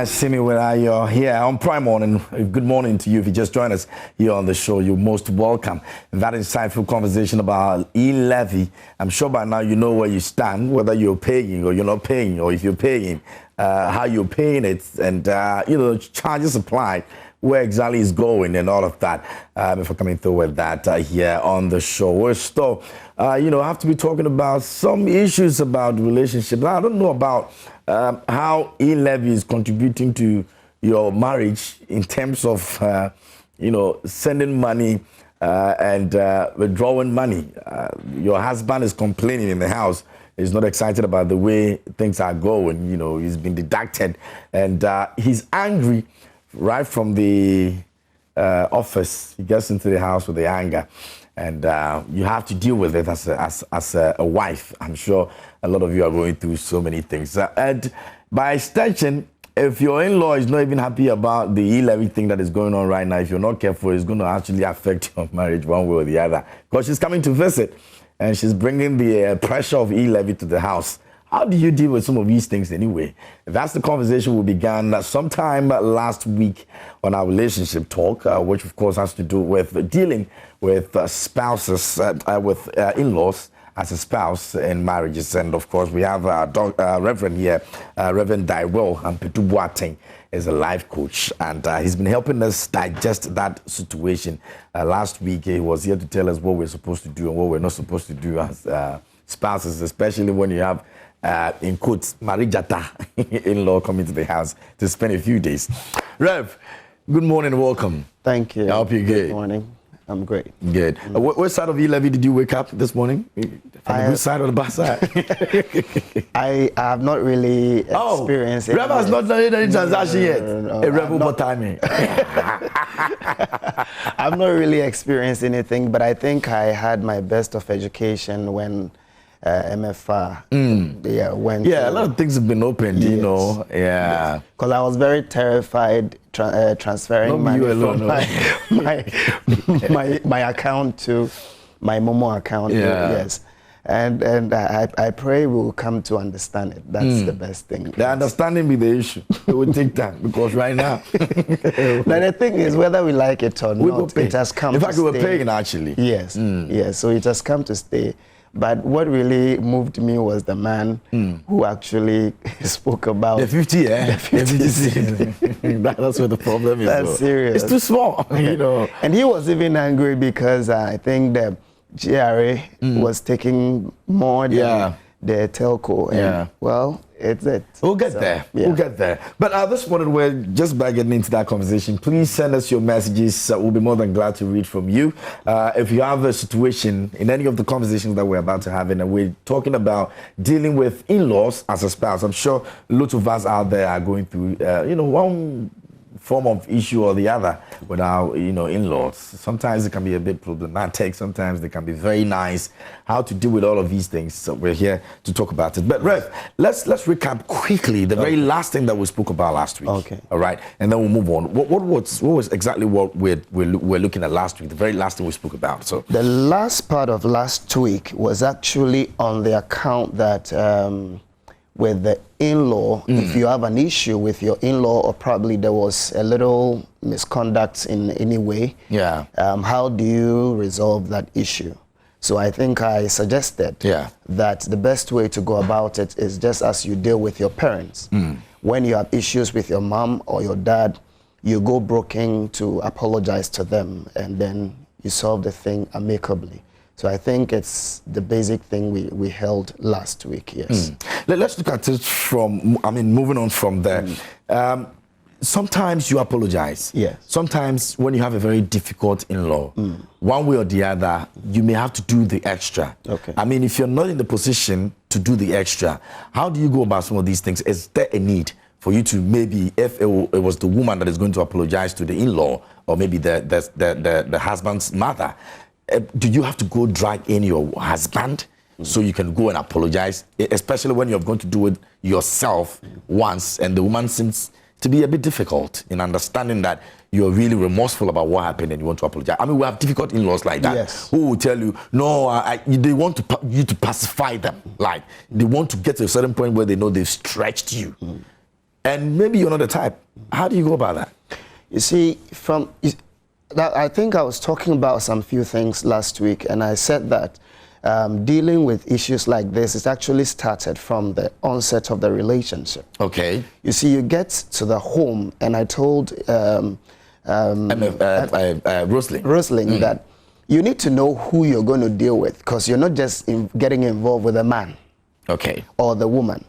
See me where you're here on Prime Morning. Good morning to you. If you just joined us here on the show, you're most welcome. That insightful conversation about e-levy. I'm sure by now you know where you stand, whether you're paying or you're not paying, or if you're paying, how you're paying it, and charges applied, where exactly it's going, and all of that. Before coming through with that here on the show, we're still, have to be talking about some issues about relationships. I don't know about how e-levy is contributing to your marriage in terms of, sending money and withdrawing money. Your husband is complaining in the house. He's not excited about the way things are going. He's been deducted, and he's angry right from the office. He gets into the house with the anger. And you have to deal with it as a wife. I'm sure a lot of you are going through so many things. And by extension, if your in-law is not even happy about the e-levy thing that is going on right now, if you're not careful, it's going to actually affect your marriage one way or the other. Because she's coming to visit, and she's bringing the pressure of e-levy to the house. How do you deal with some of these things anyway? That's the conversation we began sometime last week on our relationship talk, which of course has to do with dealing with spouses, with in-laws as a spouse in marriages. And of course we have Reverend here, Reverend Daiwell Ampetu Boateng is a life coach, and he's been helping us digest that situation. Last week he was here to tell us what we're supposed to do and what we're not supposed to do as spouses, especially when you have in quotes, Marijata in-law coming to the house to spend a few days. Rev, good morning and welcome. Thank you. I hope you're good. Good morning. I'm great. Good. What side of e-levy did you wake up this morning? From the good side or the bad side? I have not really experienced it. Rev has not done any transaction yet. A rebel but timing. I've not really experienced anything, but I think I had my best of education when MFR. A lot of things have been opened, yes. Yeah. Because I was very terrified transferring money from my account to my Momo account. Yeah. Yes. And I pray we'll come to understand it. That's the best thing. The understanding be the issue. It will take time because right now. But the thing is, whether we like it or not, it has come to stay. In fact, we were paying actually. Yes. Yes. So it has come to stay. But what really moved me was the man who actually spoke about the 50, The 50. That's where the problem is. That's serious. It's too small, And he was even angry because I think the GRA was taking more than the telco. And well, it's it. We'll get there. Yeah. We'll get there. But this morning, we're just by getting into that conversation. Please send us your messages. We'll be more than glad to read from you. If you have a situation in any of the conversations that we're about to have, and we're talking about dealing with in-laws as a spouse, I'm sure lots of us out there are going through, one form of issue or the other with our, in-laws. Sometimes it can be a bit problematic. Sometimes they can be very nice. How to deal with all of these things. So we're here to talk about it. But Rev, let's recap quickly the very last thing that we spoke about last week. Okay. All right, and then we'll move on. What was exactly what we're looking at last week? The very last thing we spoke about. So the last part of last week was actually on the account that. With the in-law, if you have an issue with your in-law, or probably there was a little misconduct in any way, how do you resolve that issue? So I think I suggested that the best way to go about it is just as you deal with your parents. When you have issues with your mom or your dad, you go broken to apologize to them, and then you solve the thing amicably. So I think it's the basic thing we held last week, yes. Let's look at it from, moving on from there. Sometimes you apologize. Yes. Sometimes when you have a very difficult in-law, one way or the other, you may have to do the extra. Okay. If you're not in the position to do the extra, how do you go about some of these things? Is there a need for you to maybe, if it was the woman that is going to apologize to the in-law, or maybe the husband's mother, do you have to go drag in your husband so you can go and apologize, especially when you're going to do it yourself once, and the woman seems to be a bit difficult in understanding that you're really remorseful about what happened and you want to apologize. We have difficult in-laws like that, who will tell you, no, they want you to pacify them. Like, they want to get to a certain point where they know they've stretched you. and maybe you're not the type. How do you go about that? You see, I think I was talking about some few things last week, and I said that dealing with issues like this is actually started from the onset of the relationship. Okay. You see, you get to the home, and I told Rosalind that you need to know who you're going to deal with, because you're not just getting involved with a man, okay, or the woman.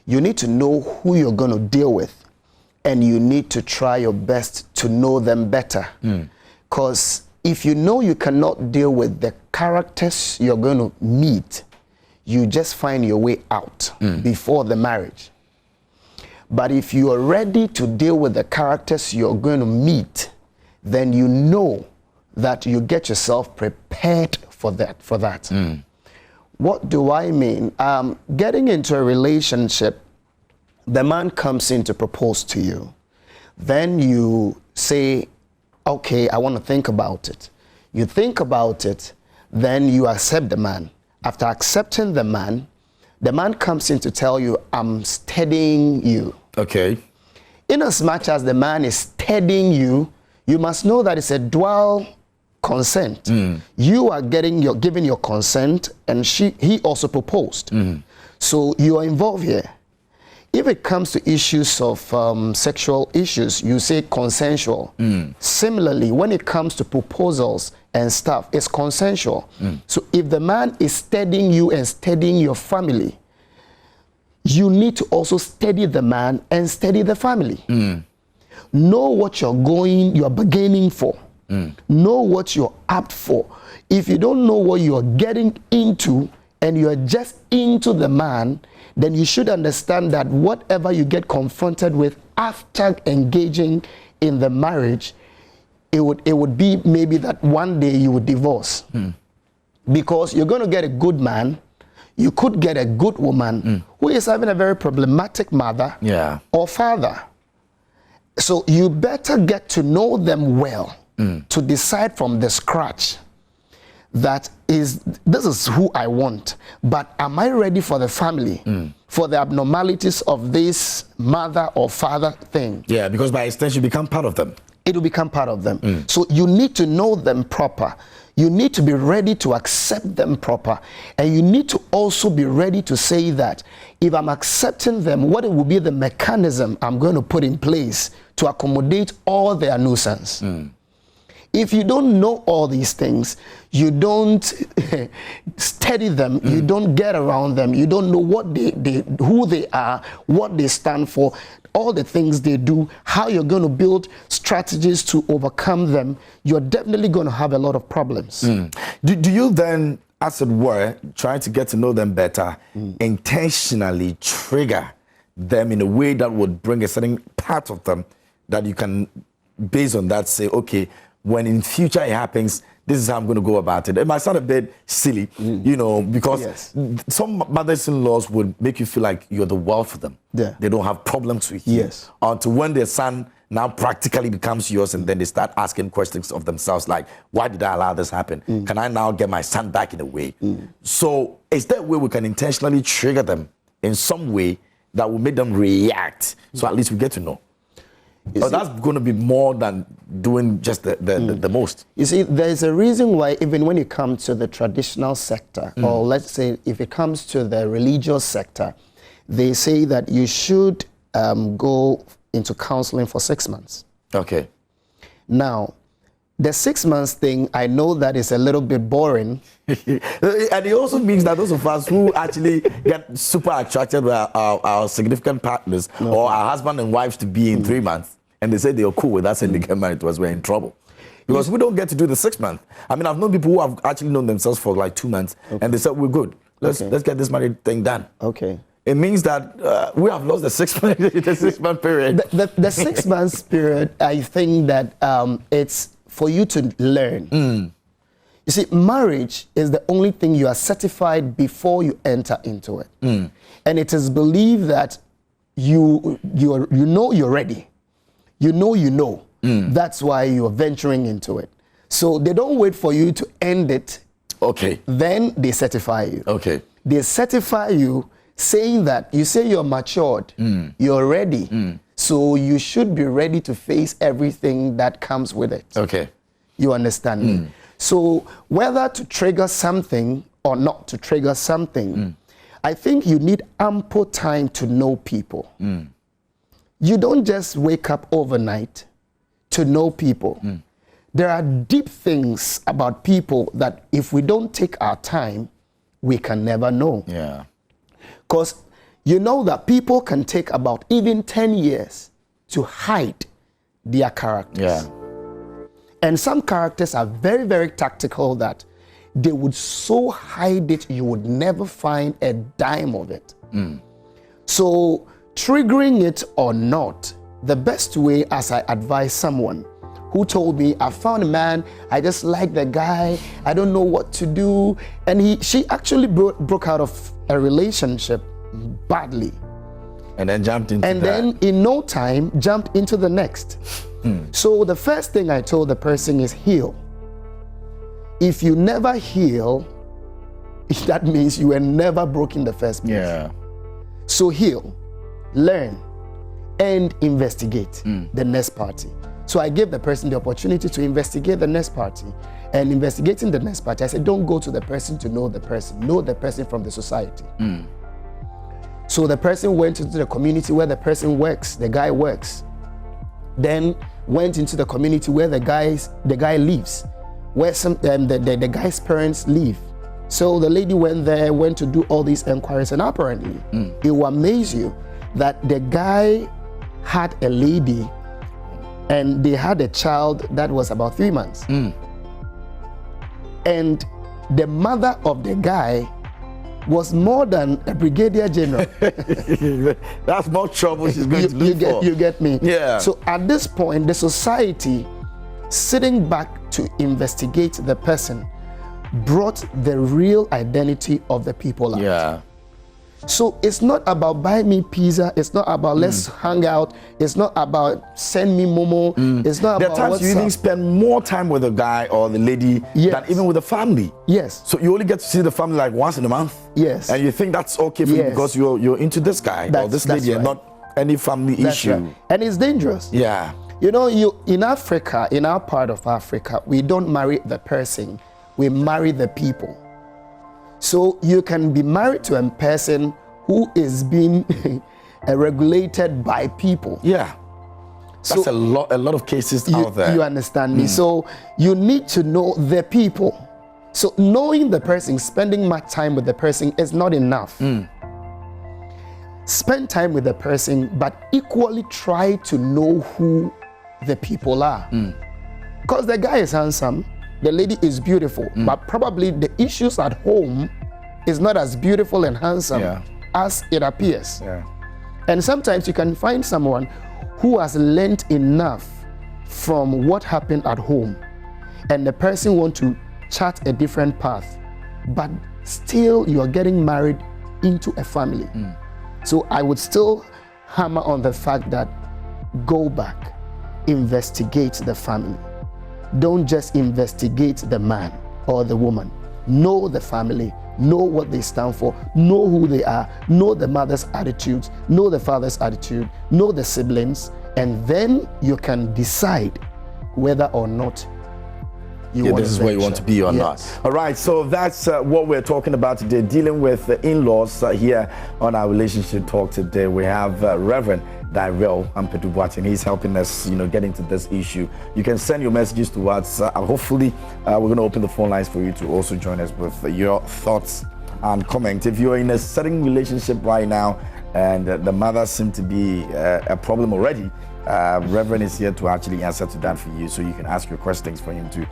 You need to know who you're going to deal with, and you need to try your best to know them better. Because if you know you cannot deal with the characters you're going to meet, you just find your way out before the marriage. But if you are ready to deal with the characters you're going to meet, then you know that you get yourself prepared for that. What do I mean? Getting into a relationship, the man comes in to propose to you. Then you say, okay, I want to think about it. You think about it, then you accept the man. After accepting the man comes in to tell you, I'm steadying you. Okay. In as much as the man is steadying you, you must know that it's a dual consent. You are giving your consent, and he also proposed. So you are involved here. If it comes to issues of sexual issues, you say consensual. Similarly, when it comes to proposals and stuff, it's consensual. So if the man is steadying you and steadying your family, you need to also steady the man and steady the family. Know what you're beginning for. Know what you're apt for. If you don't know what you're getting into and you're just into the man, then you should understand that whatever you get confronted with after engaging in the marriage, it would be maybe that one day you would divorce. Because you're going to get a good man, you could get a good woman who is having a very problematic mother or father. So you better get to know them well to decide from the scratch that this is who I want, but am I ready for the family, for the abnormalities of this mother or father thing? Yeah, because by extension you become part of them. It will become part of them. So you need to know them proper. You need to be ready to accept them proper. And you need to also be ready to say that if I'm accepting them, what it will be the mechanism I'm going to put in place to accommodate all their nuisance. If you don't know all these things, you don't study them, you don't get around them, you don't know what who they are, what they stand for, all the things they do, how you're going to build strategies to overcome them, you're definitely going to have a lot of problems. Do you then, as it were, try to get to know them better, intentionally trigger them in a way that would bring a certain part of them that you can, based on that, say, okay, when in future it happens, this is how I'm going to go about it. It might sound a bit silly, you know, because some mothers-in-laws would make you feel like you're the world for them. They don't have problems with you. Until when their son now practically becomes yours, and then they start asking questions of themselves like, why did I allow this happen? Can I now get my son back in a way? So is there a way we can intentionally trigger them in some way that will make them react? So at least we get to know. But that's going to be more than doing just the most. You see, there's a reason why even when you come to the traditional sector, or let's say if it comes to the religious sector, they say that you should go into counseling for 6 months. Okay. Now, the 6 months thing, I know that is a little bit boring. And it also means that those of us who actually get super attracted by our significant partners or our husband and wives to be in 3 months, and they say they're cool with us and they get married to us, we're in trouble. Because we don't get to do the 6 months. I mean, I've known people who have actually known themselves for like 2 months, and they said, we're good. Let's get this married thing done. Okay. It means that we have lost the 6 month, the 6 month period. The 6 months period, I think that it's for you to learn. You see, marriage is the only thing you are certified before you enter into it. And it is believed that you know you're ready. You know. That's why you're venturing into it. So they don't wait for you to end it. Okay. Then they certify you. Okay. They certify you saying that you say you're matured, you're ready, so you should be ready to face everything that comes with it. Okay. You understand me? So whether to trigger something or not to trigger something, I think you need ample time to know people. You don't just wake up overnight to know people. There are deep things about people that if we don't take our time, we can never know. Yeah. Because you know that people can take about even 10 years to hide their characters. Yeah. And some characters are very, very tactical that they would so hide it, you would never find a dime of it. So triggering it or not, the best way, as I advise someone who told me, I found a man, I just like the guy, I don't know what to do. And she actually broke out of a relationship badly. And then jumped into And then in no time, jumped into the next. So the first thing I told the person is heal. If you never heal, that means you were never broke in the first place. Yeah. So heal, learn, and investigate the next party. So I gave the person the opportunity to investigate the next party. And investigating the next party, I said, don't go to the person to know the person from the society. So the person went into the community where the person works, the guy works. Then went into the community where the guy lives, where the guy's parents live. So the lady went there, went to do all these inquiries, and apparently it will amaze you that the guy had a lady and they had a child that was about 3 months. And the mother of the guy was more than a brigadier general. That's more trouble she's going to look for. You get me? Yeah. So at this point, the society, sitting back to investigate the person, brought the real identity of the people out. Yeah. So it's not about buy me pizza. It's not about let's hang out. It's not about send me momo. It's not There are about times what's you even up. spend more time with the guy or the lady Yes. than even with the family. Yes. So you only get to see the family like once in a month. Yes. And you think that's okay for you Yes. because you're into this guy or this That's lady and right. not any family That's issue. right. And it's dangerous. Yeah. You know, in Africa, in our part of Africa, we don't marry the person, we marry the people. So you can be married to a person who is being regulated by people. Yeah. That's a lot of cases out there. You understand me? So you need to know the people. So knowing the person, spending much time with the person is not enough. Spend time with the person, but equally try to know who the people are. Because the guy is handsome, the lady is beautiful, but probably the issues at home is not as beautiful and handsome as it appears. Yeah. And sometimes you can find someone who has learned enough from what happened at home, and the person wants to chart a different path, but still you're getting married into a family. So I would still hammer on the fact that go back, investigate the family. Don't just investigate the man or the woman. Know the family, know what they stand for, know who they are, know the mother's attitudes, know the father's attitude, know the siblings, and then you can decide whether or not you want this is where you want to be or not. All right, so that's what we're talking about today, dealing with in-laws here on our relationship talk today. We have Reverend Darrell Ampadu-Boateng, and he's helping us, get into this issue. You can send your messages to us. Hopefully, we're going to open the phone lines for you to also join us with your thoughts and comments. If you're in a certain relationship right now and the mother seems to be a problem already, Reverend is here to actually answer to that for you, so you can ask your questions for him to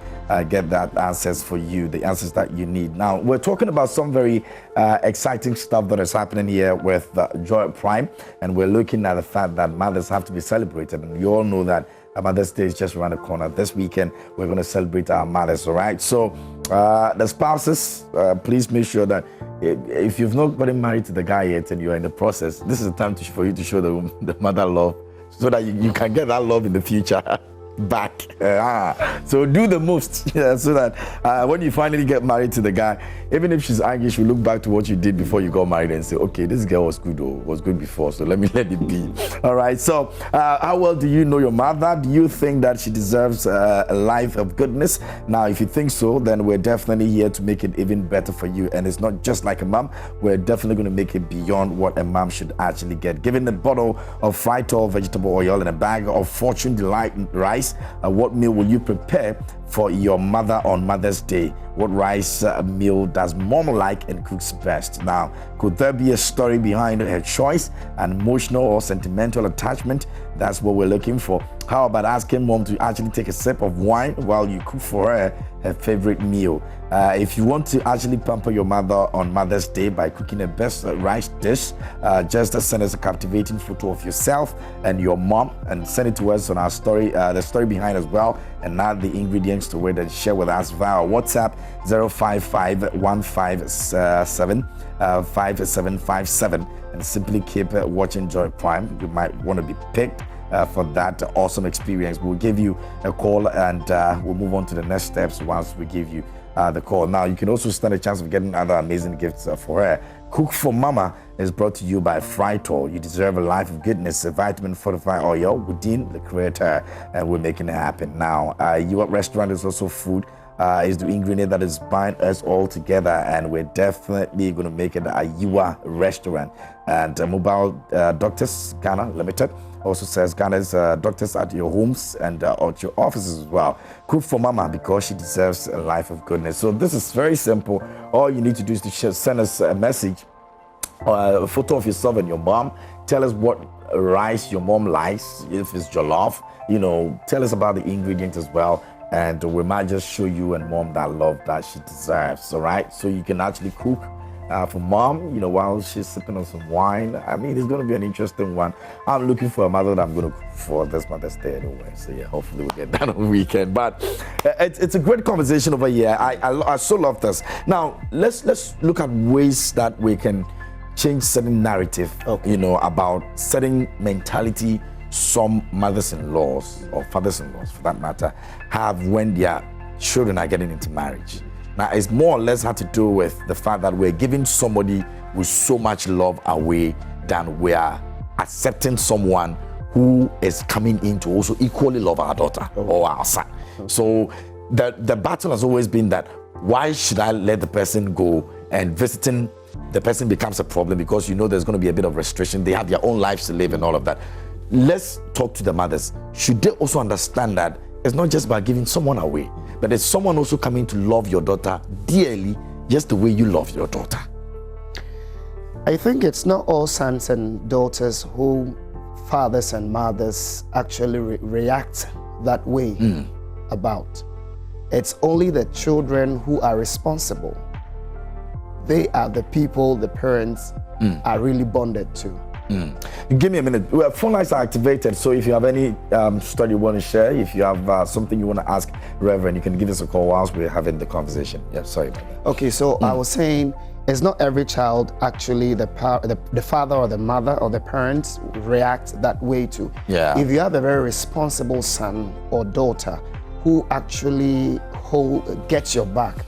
get that answers for you, the answers that you need. Now, we're talking about some very exciting stuff that is happening here with Joy Prime, and we're looking at the fact that mothers have to be celebrated, and you all know that Mother's Day is just around the corner. This weekend, we're going to celebrate our mothers, all right? So, the spouses, please make sure that if you've not gotten married to the guy yet and you're in the process, this is the time for you to show the mother love, so that you can get that love in the future. back. So do the most, so that when you finally get married to the guy, even if she's angry, she'll look back to what you did before you got married and say, okay, this girl was good, or was good before, so let it be. All right, so how well do you know your mother? Do you think that she deserves a life of goodness? Now, if you think so, then we're definitely here to make it even better for you. And it's not just like a mom, we're definitely going to make it beyond what a mom should actually get. Given a bottle of Frytol vegetable oil and a bag of Fortune Delight rice, what meal will you prepare for your mother on Mother's Day? What rice meal does mom like and cooks best? Now, could there be a story behind her choice, an emotional or sentimental attachment? That's what we're looking for. How about asking mom to actually take a sip of wine while you cook for her favorite meal? If you want to actually pamper your mother on Mother's Day by cooking the best rice dish, just send us a captivating photo of yourself and your mom and send it to us on our story, the story behind as well, and add the ingredients to it and share with us via WhatsApp 055-157-5757 and simply keep watching Joy Prime. You might want to be picked for that awesome experience. We'll give you a call and we'll move on to the next steps once we give you the call. Now, you can also stand a chance of getting other amazing gifts for her. Cook for Mama is brought to you by Frytol. You deserve a life of goodness, a vitamin fortified oil within the creator, and we're making it happen. Now, your restaurant is also food. Is the ingredient that is bind us all together, and we're definitely going to make it a Yua restaurant. And Mobile Doctors Ghana Limited also says Ghana's doctors at your homes and at your offices as well. Cook for Mama, because she deserves a life of goodness. So this is very simple. All you need to do is to send us a message or a photo of yourself and your mom. Tell us what rice your mom likes, if it's jollof, tell us about the ingredients as well. And we might just show you and mom that love that she deserves, all right? So you can actually cook for mom, while she's sipping on some wine. I mean, it's going to be an interesting one. I'm looking for a mother that I'm going to cook for this Mother's Day anyway. So yeah, hopefully we'll get that on the weekend. But it's a great conversation over here. I so love this. Now, let's look at ways that we can change certain narrative, about certain mentality some mothers-in-laws or fathers-in-laws, for that matter, have when their children are getting into marriage. Now, it's more or less had to do with the fact that we're giving somebody with so much love away than we are accepting someone who is coming in to also equally love our daughter or our son. So the battle has always been that, why should I let the person go, and visiting the person becomes a problem because there's going to be a bit of restriction. They have their own lives to live and all of that. Let's talk to the mothers. Should they also understand that it's not just by giving someone away, but it's someone also coming to love your daughter dearly, just the way you love your daughter? I think it's not all sons and daughters who fathers and mothers actually react that way about. It's only the children who are responsible. They are the people the parents are really bonded to. Give me a minute. Well, phone lines are activated, so if you have any story you want to share, if you have something you want to ask Reverend, you can give us a call whilst we're having the conversation. Yeah, sorry about that. Okay, so I was saying, it's not every child actually the father or the mother or the parents react that way to. Yeah. If you have a very responsible son or daughter who actually gets your back,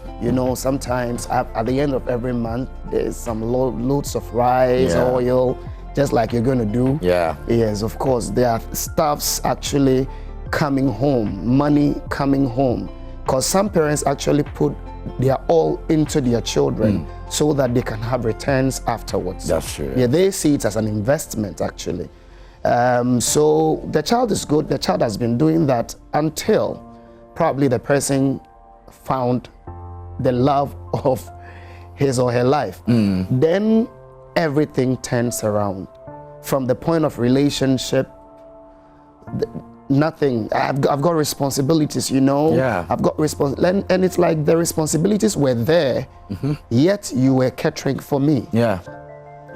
sometimes at the end of every month, there's some loads of rice, oil, just like you're going to do. Yeah. Yes, of course. There are stuffs actually coming home, money coming home. Because some parents actually put their all into their children so that they can have returns afterwards. That's true. Yeah, they see it as an investment actually. So the child is good. The child has been doing that until probably the person found the love of his or her life. Then everything turns around. From the point of relationship, nothing. I've got responsibilities, Yeah. I've got and it's like the responsibilities were there, yet you were catering for me. Yeah.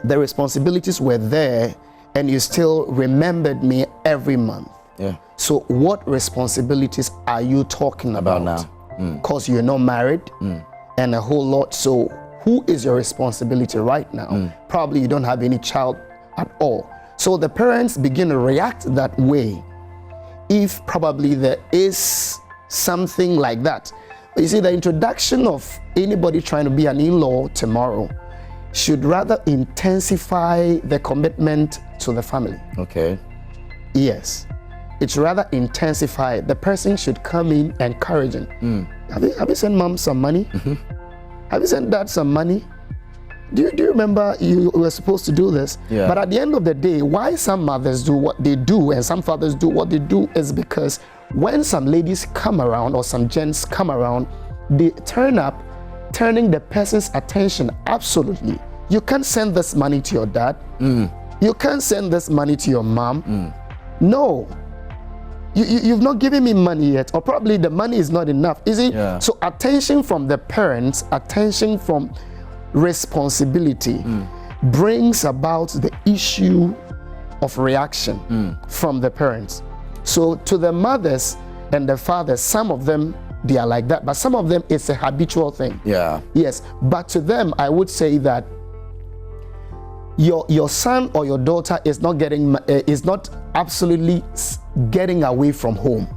The responsibilities were there, and you still remembered me every month. Yeah. So what responsibilities are you talking about now? Because you're not married and a whole lot. So who is your responsibility right now? Probably you don't have any child at all. So the parents begin to react that way. if probably there is something like that. But you see, the introduction of anybody trying to be an in-law tomorrow should rather intensify the commitment to the family. Okay. Yes. It's rather intensify. The person should come in encouraging. Have you sent mom some money? Have you sent dad some money? Do you remember you were supposed to do this? Yeah. But at the end of the day, why some mothers do what they do and some fathers do what they do is because when some ladies come around or some gents come around, they turn up, turning the person's attention. Absolutely. You can't send this money to your dad. You can't send this money to your mom. No. You've not given me money yet, or probably the money is not enough. Is it? Yeah. So attention from the parents, attention from responsibility brings about the issue of reaction from the parents. So to the mothers and the fathers, some of them, they are like that, but some of them, it's a habitual thing. Yeah. Yes, but to them, I would say that your son or your daughter is not absolutely getting away from home,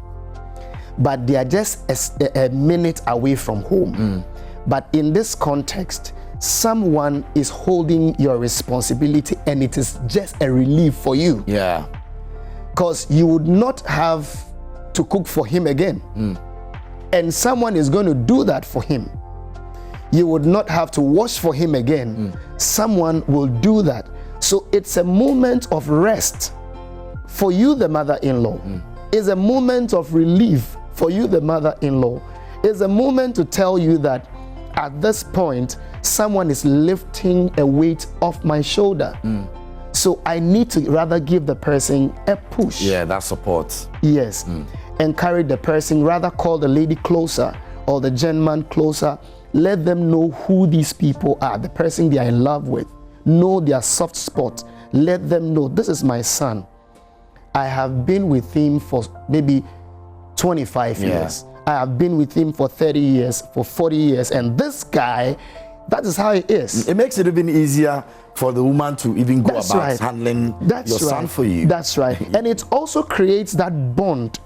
but they are just a minute away from home. But in this context, someone is holding your responsibility, and it is just a relief for you. Yeah. Because you would not have to cook for him again, and someone is going to do that for him. You would not have to wash for him again. Someone will do that. So it's a moment of rest for you, the mother-in-law. It's a moment of relief for you, the mother-in-law. It's a moment to tell you that at this point, someone is lifting a weight off my shoulder. So I need to rather give the person a push. Yeah, that support. Yes. Encourage the person, rather call the lady closer or the gentleman closer. Let them know who these people are, the person they are in love with. Know their soft spot. Let them know, this is my son. I have been with him for maybe 25 years. I have been with him for 30 years, for 40 years. And this guy, that is how he is. It makes it even easier for the woman to even go about handling your son for you. That's right. And it also creates that bond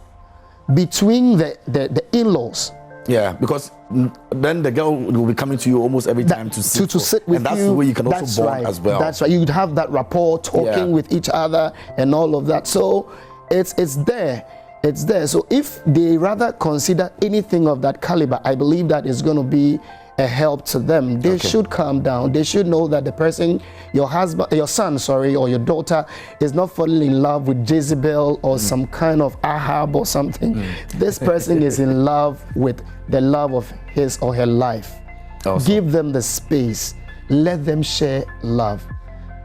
between the in-laws. Yeah, because then the girl will be coming to you almost every time to sit with you. And that's the way you can also bond as well. That's right. You'd have that rapport, talking with each other and all of that. So it's there. It's there. So if they rather consider anything of that caliber, I believe that is going to be a help to them. They should calm down. They should know that the person, your son, or your daughter, is not falling in love with Jezebel or some kind of Ahab or something. This person is in love with the love of his or her life. Awesome. Give them the space. Let them share love.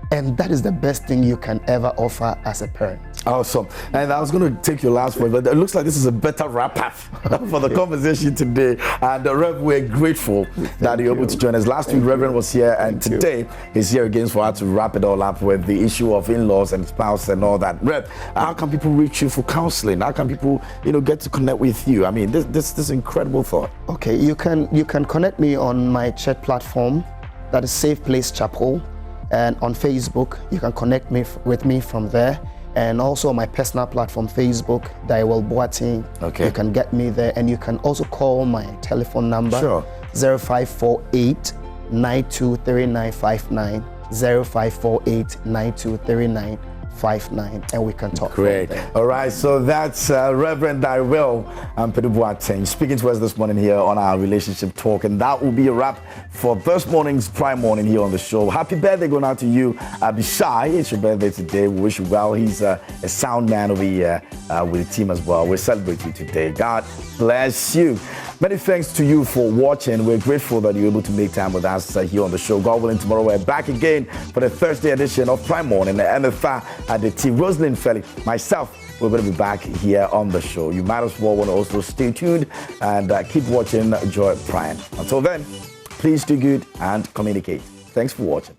And that is the best thing you can ever offer as a parent. Awesome. And I was going to take your last point, but it looks like this is a better wrap-up for the conversation today. And Rev, we're grateful that you're able to join us. Last week, Reverend was here, and today he's here again for us to wrap it all up with the issue of in-laws and spouse and all that. Rev, how can people reach you for counseling? How can people, get to connect with you? I mean, this incredible thought. Okay, you can connect me on my church platform, that is Safe Place Chapel. And on Facebook, you can connect with me from there. And also on my personal platform, Facebook, Daiwel Boateng. Okay. You can get me there. And you can also call my telephone number. Sure. 0548 923959. 0548 923959. And we can talk. Great. All right, so that's Reverend Daiwel Boateng speaking to us this morning here on our Relationship Talk, and that will be a wrap for this morning's Prime Morning here on the show. Happy birthday going out to you, Abishai. It's your birthday today. We wish you well. He's a sound man over here with the team as well. We celebrate you today. God bless you. Many thanks to you for watching. We're grateful that you're able to make time with us here on the show. God willing, tomorrow we're back again for the Thursday edition of Prime Morning. The MFA at the team, Rosalind Felix, myself, we're going to be back here on the show. You might as well want to also stay tuned and keep watching Joy Prime. Until then, please do good and communicate. Thanks for watching.